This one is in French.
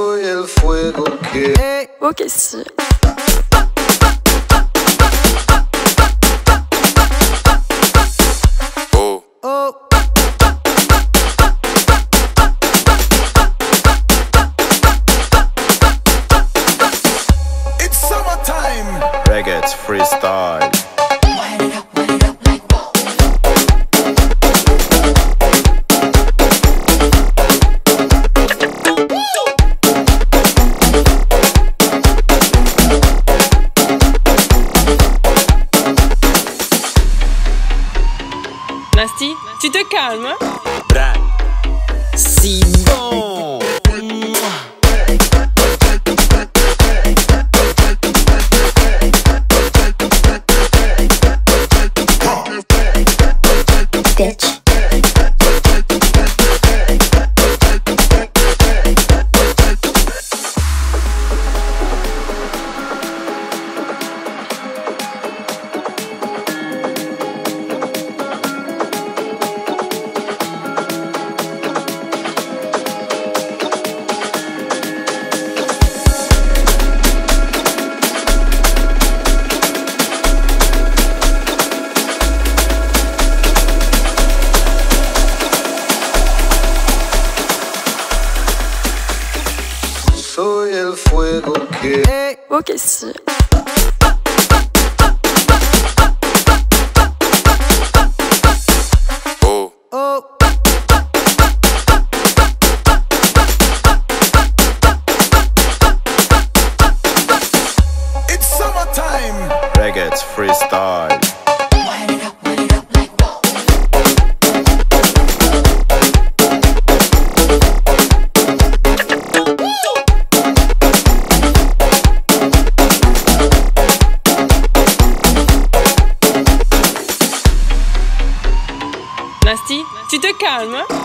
Soy el fuego que. Ok, si. Oh. Oh. It's summertime. Reggae's freestyle. Merci, tu te calmes. Brad, si bon. Bitch. Soy el fuego que. Ok, si. Oh. Oh. It's summertime. Reggae's freestyle. Merci, tu te calmes.